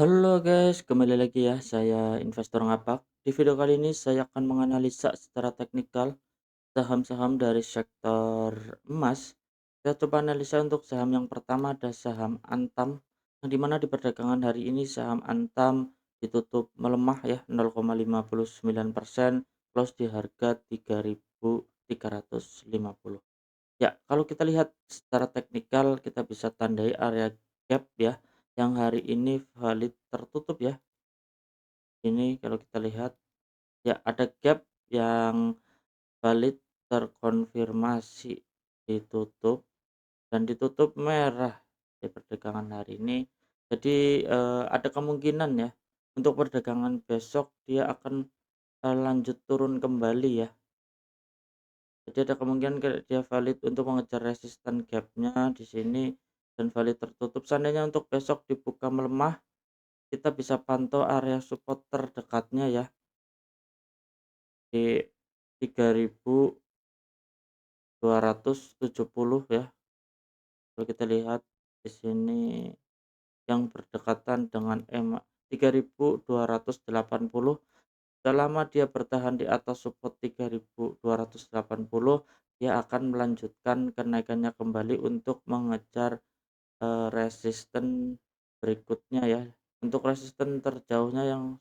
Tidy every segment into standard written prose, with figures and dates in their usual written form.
Halo guys, kembali lagi ya. Saya investor ngapak. Di video kali ini saya akan menganalisa secara teknikal saham-saham dari sektor emas. Kita coba analisa untuk saham yang pertama ada saham Antam, yang dimana di perdagangan hari ini saham Antam ditutup melemah ya 0,59%, close di harga 3.350. Ya, kalau kita lihat secara teknikal kita bisa tandai area gap ya yang hari ini valid tertutup ya. Ini kalau kita lihat ya ada gap yang valid terkonfirmasi ditutup dan ditutup merah di perdagangan hari ini. Jadi ada kemungkinan ya untuk perdagangan besok dia akan lanjut turun kembali ya. Jadi ada kemungkinan dia valid untuk mengejar resisten gapnya di sini dan valid tertutup. Seandainya untuk besok dibuka melemah, kita bisa pantau area support terdekatnya ya di 3.270 ya. Kalau kita lihat di sini yang berdekatan dengan EMA 3.280. Selama dia bertahan di atas support 3.280, dia akan melanjutkan kenaikannya kembali untuk mengejar resisten berikutnya ya. Untuk resisten terjauhnya yang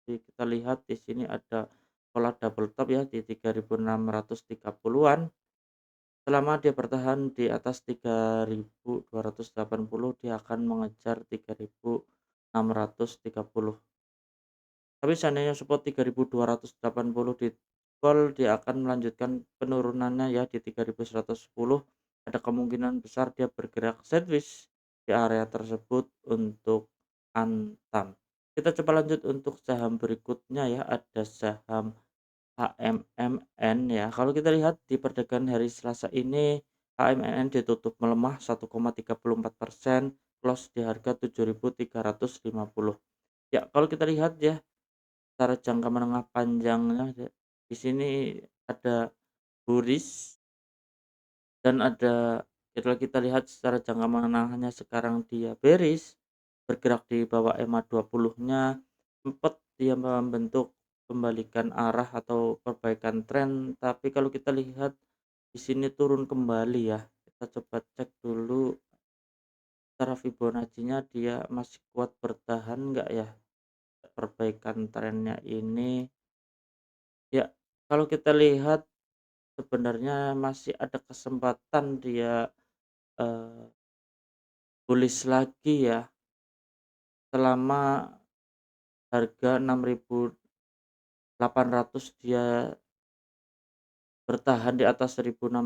kita lihat di sini ada pola double top ya di 3.630-an. Selama dia bertahan di atas 3.280, dia akan mengejar 3.630. Tapi seandainya support 3.280 di call, dia akan melanjutkan penurunannya ya di 3.110. Ada kemungkinan besar dia bergerak sideways di area tersebut untuk Antam. Kita coba lanjut untuk saham berikutnya ya, ada saham HMMN ya. Kalau kita lihat di perdagangan hari Selasa ini, HMMN ditutup melemah 1,34%, close di harga 7.350. Ya, kalau kita lihat ya secara jangka menengah panjangnya di sini ada bullish dan ada, kalau kita lihat secara jangka menengahnya sekarang dia bearish, bergerak di bawah EMA 20-nya, sempat dia membentuk pembalikan arah atau perbaikan tren, tapi kalau kita lihat di sini turun kembali ya. Kita coba cek dulu secara Fibonacci-nya dia masih kuat bertahan enggak ya perbaikan trennya ini. Ya, kalau kita lihat sebenarnya masih ada kesempatan dia bullish lagi ya selama harga 6.800 dia bertahan di atas 1.680,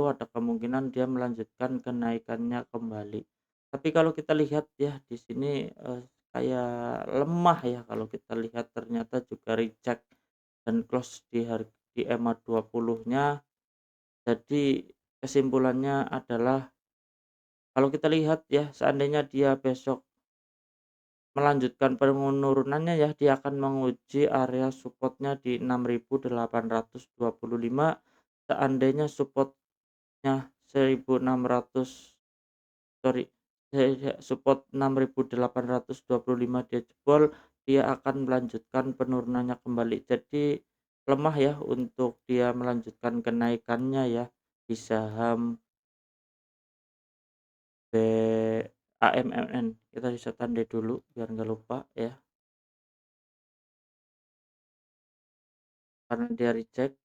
ada kemungkinan dia melanjutkan kenaikannya kembali. Tapi kalau kita lihat ya di sini kayak lemah ya, kalau kita lihat ternyata juga reject dan close di harga di EMA 20-nya. Jadi kesimpulannya adalah kalau kita lihat ya seandainya dia besok melanjutkan penurunannya ya, dia akan menguji area supportnya di 6.825. Seandainya supportnya 1.600, sorry, support 6.825 dia jebol, dia akan melanjutkan penurunannya kembali. Jadi lemah ya untuk dia melanjutkan kenaikannya ya di saham AMMN. Kita bisa tandai dulu biar nggak lupa ya, karena dia reject.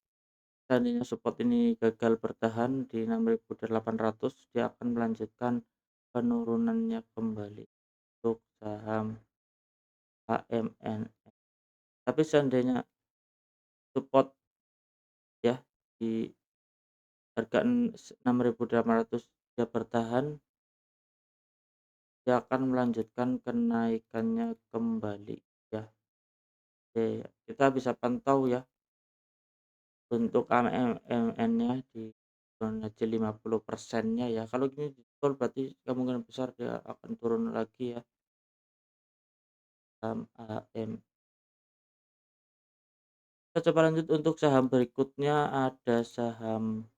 Seandainya support ini gagal bertahan di 6.800, dia akan melanjutkan penurunannya kembali untuk saham AMN. Tapi seandainya support ya di harga 6.800 dia bertahan, dia akan melanjutkan kenaikannya kembali ya. Oke, kita bisa pantau ya untuk AMN-nya di Fibonacci 50%-nya ya. Kalau gini di-hold berarti kemungkinan besar dia akan turun lagi ya, saham AM. Kita coba lanjut untuk saham berikutnya, ada saham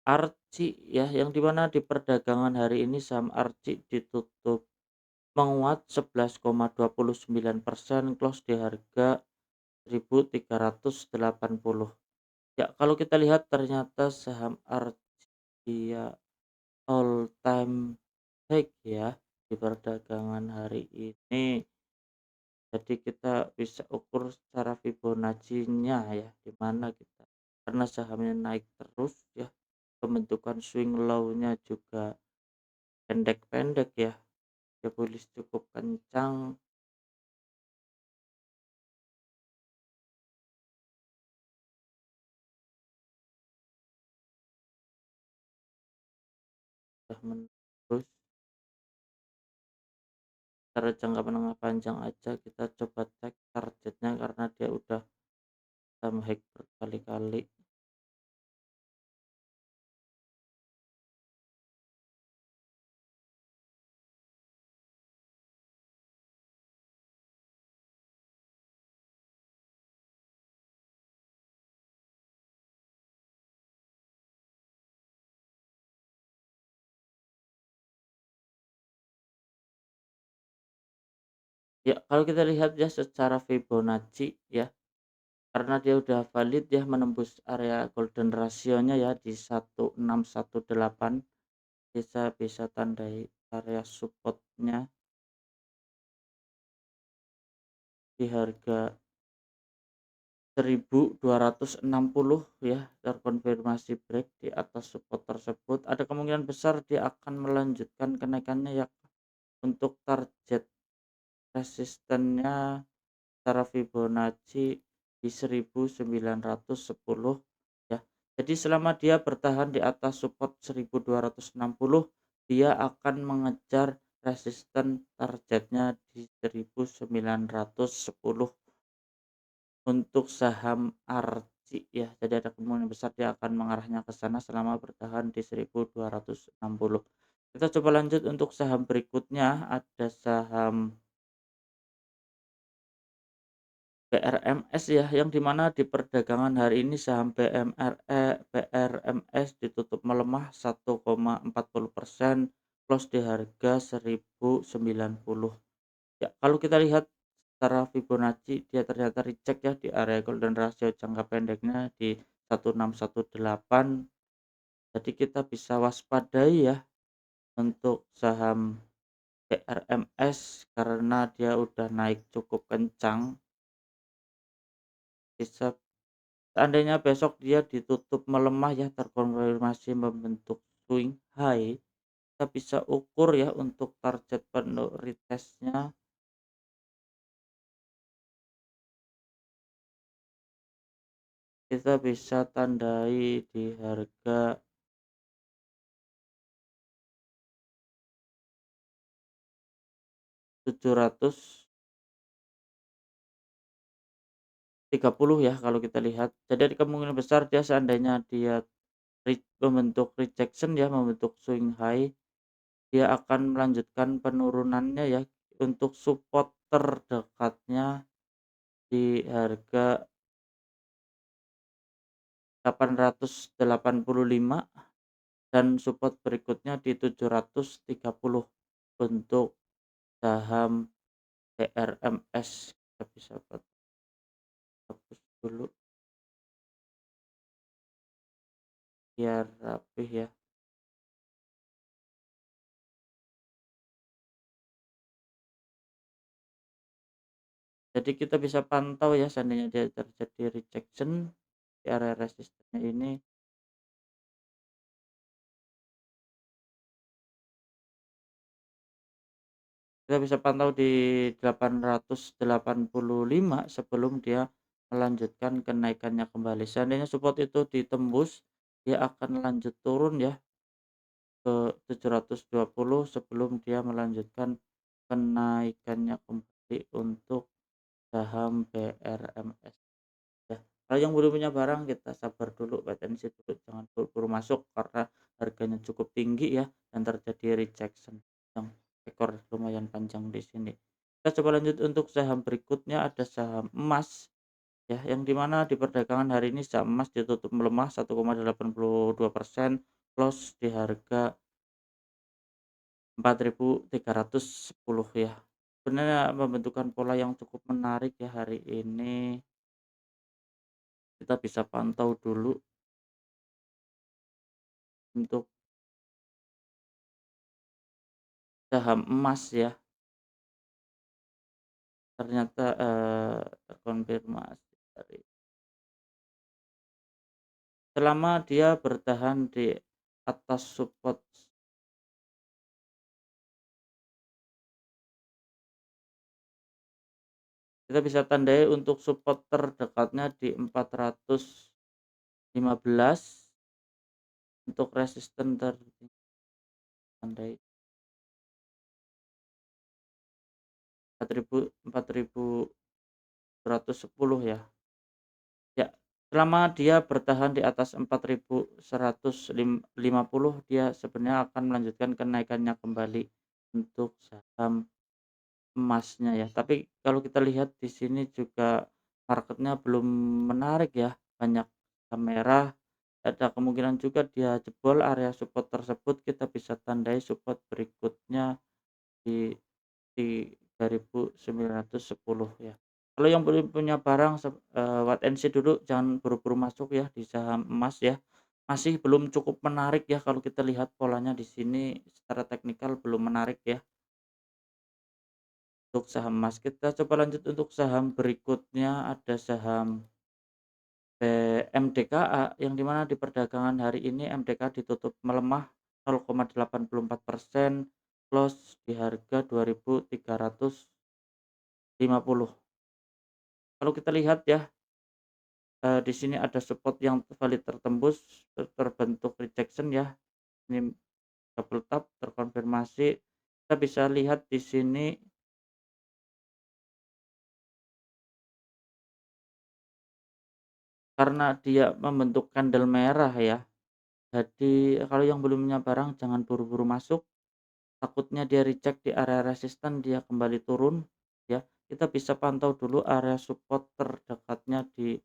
Arci ya, yang dimana di perdagangan hari ini saham Arci ditutup menguat 11,29%, close di harga 1.380. Ya, kalau kita lihat ternyata saham Arcia all time high ya di perdagangan hari ini. Jadi kita bisa ukur secara Fibonacci-nya ya, di mana kita karena sahamnya naik terus ya, pembentukan swing low-nya juga pendek-pendek ya, dia bullish cukup kencang, sudah menerus secara jangka menengah panjang aja kita coba cek targetnya karena dia udah time high berkali-kali. Ya, kalau kita lihat ya secara Fibonacci ya, karena dia udah valid ya menembus area golden ratio-nya ya di 1618, bisa bisa tandai area support-nya di harga 1260 ya, terkonfirmasi break di atas support tersebut. Ada kemungkinan besar dia akan melanjutkan kenaikannya ya, untuk target resistennya secara Fibonacci di 1910 ya. Jadi selama dia bertahan di atas support 1260, dia akan mengejar resisten targetnya di 1910 untuk saham ARCI ya. Jadi ada kemungkinan besar dia akan mengarahnya ke sana selama bertahan di 1260. Kita coba lanjut untuk saham berikutnya, ada saham BRMS ya, yang dimana di perdagangan hari ini saham BRMS ditutup melemah 1,40%, close di harga 1090. Ya, kalau kita lihat secara Fibonacci dia ternyata reject ya di area golden ratio jangka pendeknya di 1618. Jadi kita bisa waspadai ya untuk saham BRMS karena dia udah naik cukup kencang. Bisa seandainya besok dia ditutup melemah ya, terkonfirmasi membentuk swing high, kita bisa ukur ya untuk target penuh retestnya, kita bisa tandai di harga 730 ya kalau kita lihat. Jadi ada kemungkinan besar dia seandainya dia membentuk rejection ya, membentuk swing high, dia akan melanjutkan penurunannya ya, untuk support terdekatnya di harga 885 dan support berikutnya di 730 untuk saham BRMS. Kita bisa hapus dulu biar rapih ya. Jadi kita bisa pantau ya seandainya dia terjadi rejection di area resistennya ini, kita bisa pantau di 885 sebelum dia melanjutkan kenaikannya kembali. Seandainya support itu ditembus, dia akan lanjut turun ya ke 720 sebelum dia melanjutkan kenaikannya kembali untuk saham BRMS ya. Kalau yang belum punya barang kita sabar dulu, wait and see dulu, jangan buru-buru masuk karena harganya cukup tinggi ya dan terjadi rejection yang ekor lumayan panjang di sini. Kita coba lanjut untuk saham berikutnya, ada saham emas ya, yang dimana di perdagangan hari ini saham emas ditutup melemah 1,82%, close di harga 4.310 ya. Sebenarnya pembentukan pola yang cukup menarik ya hari ini, kita bisa pantau dulu untuk saham emas ya, ternyata, terkonfirmasi dari selama dia bertahan di atas support, kita bisa tandai untuk support terdekatnya di 415, untuk resisten tandai 4.110 ya. Ya, selama dia bertahan di atas 4.150, dia sebenarnya akan melanjutkan kenaikannya kembali untuk saham emasnya ya. Tapi kalau kita lihat di sini juga marketnya belum menarik ya, banyak saham merah, ada kemungkinan juga dia jebol area support tersebut, kita bisa tandai support berikutnya di 3.910 ya. Kalau yang belum punya barang wait and see dulu, jangan buru-buru masuk ya di saham emas ya. Masih belum cukup menarik ya kalau kita lihat polanya di sini secara teknikal belum menarik ya untuk saham emas. Kita coba lanjut untuk saham berikutnya, ada saham MDKA yang di mana di perdagangan hari ini MDKA ditutup melemah 0,84%, close di harga 2.350. Kalau kita lihat ya, di sini ada support yang valid tertembus, terbentuk rejection ya, ini double top terkonfirmasi. Kita bisa lihat di sini karena dia membentuk candle merah ya, jadi kalau yang belum punya barang jangan buru-buru masuk, takutnya dia reject di area resisten, dia kembali turun ya. Kita bisa pantau dulu area support terdekatnya di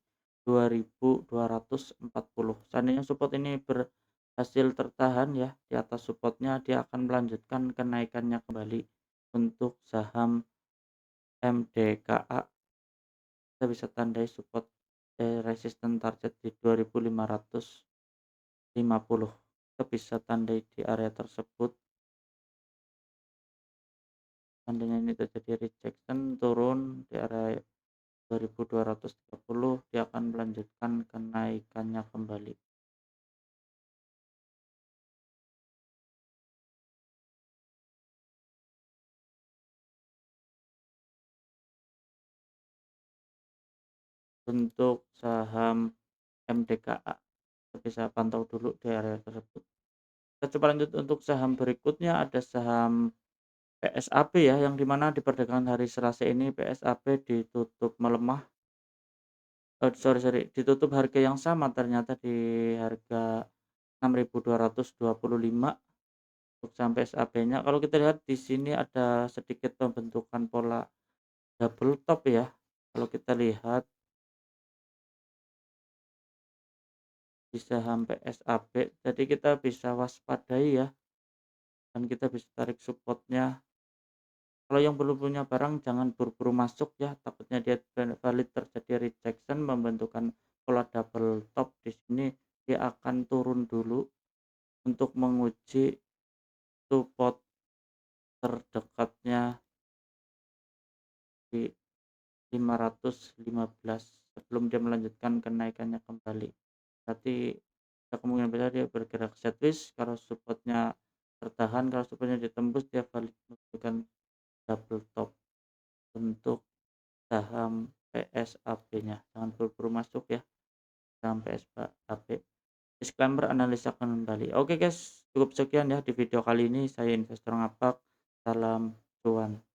2.240. Seandainya support ini berhasil tertahan ya di atas supportnya, dia akan melanjutkan kenaikannya kembali untuk saham MDKA. Kita bisa tandai support resisten target di 2.550. Kita bisa tandai di area tersebut. Seandainya ini terjadi rejection turun di area 2.230, dia akan melanjutkan kenaikannya kembali. Untuk saham MDKA, kita bisa pantau dulu di area tersebut. Kita coba lanjut untuk saham berikutnya, ada saham PSAP ya, yang dimana di perdagangan hari Selasa ini PSAP ditutup melemah, ditutup harga yang sama ternyata di harga 6.225 untuk saham PSAP-nya. Kalau kita lihat di sini ada sedikit pembentukan pola double top ya. Kalau kita lihat di saham PSAP, jadi kita bisa waspadai ya, dan kita bisa tarik supportnya. Kalau yang belum punya barang jangan buru-buru masuk ya, takutnya dia valid terjadi rejection, membentukkan pola double top di sini, dia akan turun dulu untuk menguji support terdekatnya di 515 sebelum dia melanjutkan kenaikannya kembali. Berarti ada kemungkinan besar dia bergerak sideways, kalau supportnya tertahan, kalau supportnya ditembus dia valid menunjukkan double top untuk saham PSAP-nya. Jangan buru-buru masuk ya saham PSAP. Disclaimer, analisa kembali. Oke guys, cukup sekian ya di video kali ini. Saya investor ngapak. Salam cuan.